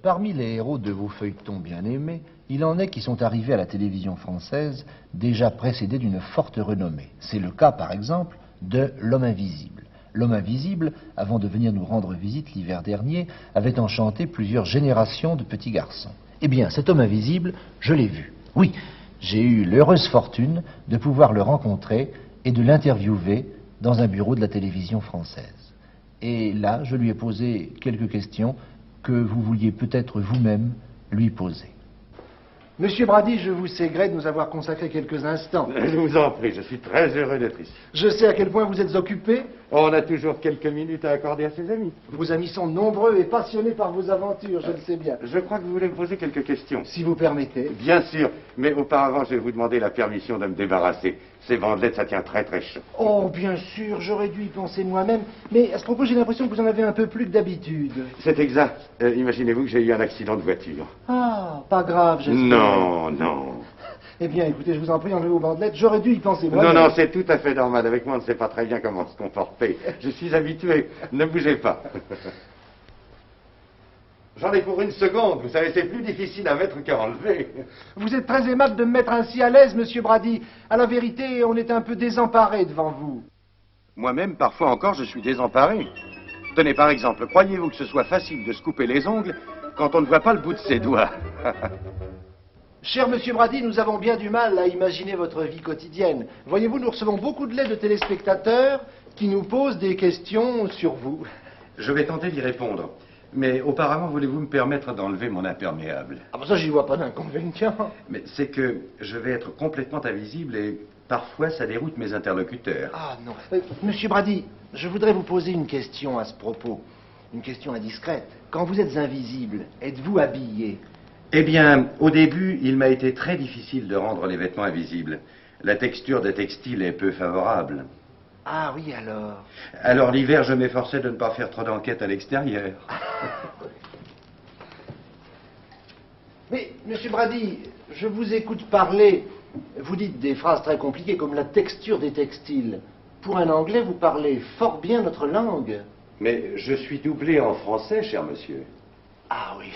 Parmi les héros de vos feuilletons bien-aimés, il en est qui sont arrivés à la télévision française déjà précédés d'une forte renommée. C'est le cas, par exemple, de L'Homme Invisible. L'Homme Invisible, avant de venir nous rendre visite l'hiver dernier, avait enchanté plusieurs générations de petits garçons. Eh bien, cet Homme Invisible, je l'ai vu. Oui, j'ai eu l'heureuse fortune de pouvoir le rencontrer et de l'interviewer dans un bureau de la télévision française. Et là, je lui ai posé quelques questions que vous vouliez peut-être vous-même lui poser. Monsieur Brady, je vous sais gré de nous avoir consacré quelques instants. Je vous en prie, je suis très heureux d'être ici. Je sais à quel point vous êtes occupé. On a toujours quelques minutes à accorder à ses amis. Vos amis sont nombreux et passionnés par vos aventures, je le sais bien. Je crois que vous voulez me poser quelques questions. Si vous permettez. Bien sûr, mais auparavant, je vais vous demander la permission de me débarrasser. Ces bandelettes, ça tient très très chaud. Oh, bien sûr, j'aurais dû y penser moi-même. Mais à ce propos, j'ai l'impression que vous en avez un peu plus que d'habitude. C'est exact. Imaginez-vous que j'ai eu un accident de voiture. Ah, pas grave, j'espère. Non, non. Eh bien, écoutez, je vous en prie, enlevez vos bandelettes. J'aurais dû y penser moi. Non, non, c'est tout à fait normal. Avec moi, on ne sait pas très bien comment se comporter. Je suis habitué. Ne bougez pas. J'en ai pour une seconde. Vous savez, c'est plus difficile à mettre qu'à enlever. Vous êtes très aimable de me mettre ainsi à l'aise, monsieur Brady. À la vérité, on est un peu désemparé devant vous. Moi-même, parfois encore, je suis désemparé. Tenez, par exemple, croyez-vous que ce soit facile de se couper les ongles quand on ne voit pas le bout de ses doigts? Cher monsieur Brady, nous avons bien du mal à imaginer votre vie quotidienne. Voyez-vous, nous recevons beaucoup de lettres de téléspectateurs qui nous posent des questions sur vous. Je vais tenter d'y répondre. Mais auparavant, voulez-vous me permettre d'enlever mon imperméable? Ah ben ça, j'y vois pas d'inconvénient. Mais c'est que je vais être complètement invisible et parfois ça déroute mes interlocuteurs. Ah non. Monsieur Brady, je voudrais vous poser une question à ce propos. Une question indiscrète. Quand vous êtes invisible, êtes-vous habillé? Eh bien, au début, il m'a été très difficile de rendre les vêtements invisibles. La texture des textiles est peu favorable. Ah oui, alors. Alors l'hiver, je m'efforçais de ne pas faire trop d'enquête à l'extérieur. Mais, monsieur Brady, je vous écoute parler. Vous dites des phrases très compliquées comme la texture des textiles. Pour un Anglais, vous parlez fort bien notre langue. Mais je suis doublé en français, cher monsieur. Ah oui.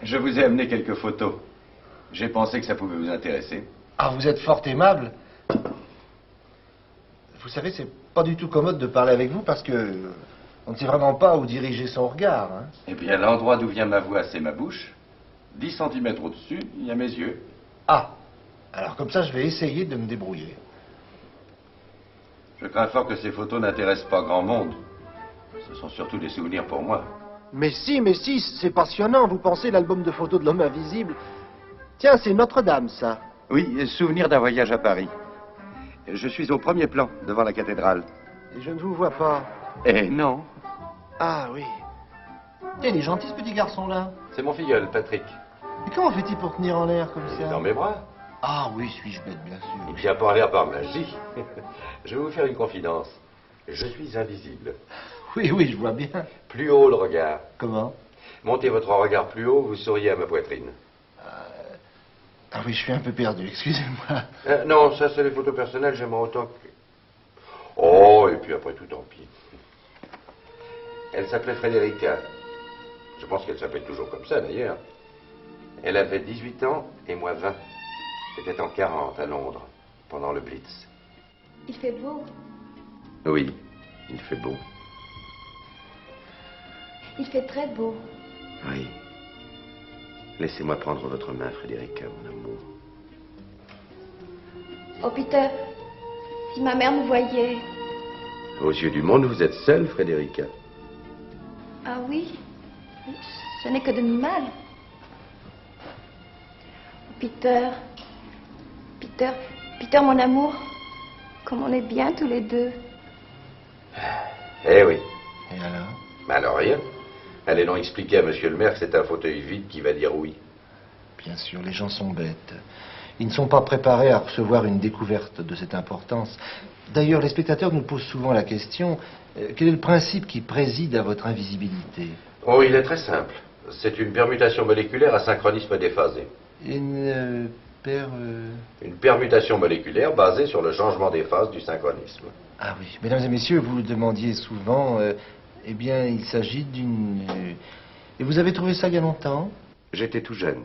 Je vous ai amené quelques photos. J'ai pensé que ça pouvait vous intéresser. Ah, vous êtes fort aimable. Vous savez, c'est pas du tout commode de parler avec vous parce que on ne sait vraiment pas où diriger son regard. Hein. Eh bien, l'endroit d'où vient ma voix, c'est ma bouche. 10 centimètres au-dessus, il y a mes yeux. Ah, alors comme ça, je vais essayer de me débrouiller. Je crains fort que ces photos n'intéressent pas grand monde. Ce sont surtout des souvenirs pour moi. Mais si, c'est passionnant. Vous pensez l'album de photos de l'homme invisible? Tiens, c'est Notre-Dame, ça. Oui, souvenir d'un voyage à Paris. Je suis au premier plan, devant la cathédrale. Et je ne vous vois pas. Eh non. Ah oui. Tiens, il est gentil, ce petit garçon-là. C'est mon filleul, Patrick. Mais comment fait-il pour tenir en l'air comme ça? Dans mes bras. Ah oui, suis-je bête, bien sûr. Il tient pas en l'air par magie. Je vais vous faire une confidence. Je suis invisible. Oui, je vois bien. Plus haut le regard. Comment? Montez votre regard plus haut, vous souriez à ma poitrine. Ah oui, je suis un peu perdu, excusez-moi. Non, ça c'est les photos personnelles, j'aimerais autant que... Oh, et puis après tout, tant pis. Elle s'appelait Frédérica. Je pense qu'elle s'appelle toujours comme ça, d'ailleurs. Elle avait 18 ans et moi 20. C'était en 40 à Londres, pendant le Blitz. Il fait beau. Oui, il fait beau. Il fait très beau. Oui. Laissez-moi prendre votre main, Frédérica, mon amour. Oh, Peter, si ma mère me voyait... Aux yeux du monde, vous êtes seule, Frédérica. Ah oui, ce n'est que demi-mal. Oh, Peter, mon amour, comme on est bien tous les deux. Eh oui. Et alors? Mais alors rien. Allez donc expliquer à monsieur le maire que c'est un fauteuil vide qui va dire oui. Bien sûr, les gens sont bêtes. Ils ne sont pas préparés à recevoir une découverte de cette importance. D'ailleurs, les spectateurs nous posent souvent la question, quel est le principe qui préside à votre invisibilité? Oh, il est très simple. C'est une permutation moléculaire à synchronisme déphasé. Une permutation moléculaire basée sur le changement des phases du synchronisme. Ah oui, mesdames et messieurs, vous le demandiez souvent, Eh bien, il s'agit d'une... Et vous avez trouvé ça il y a longtemps? J'étais tout jeune.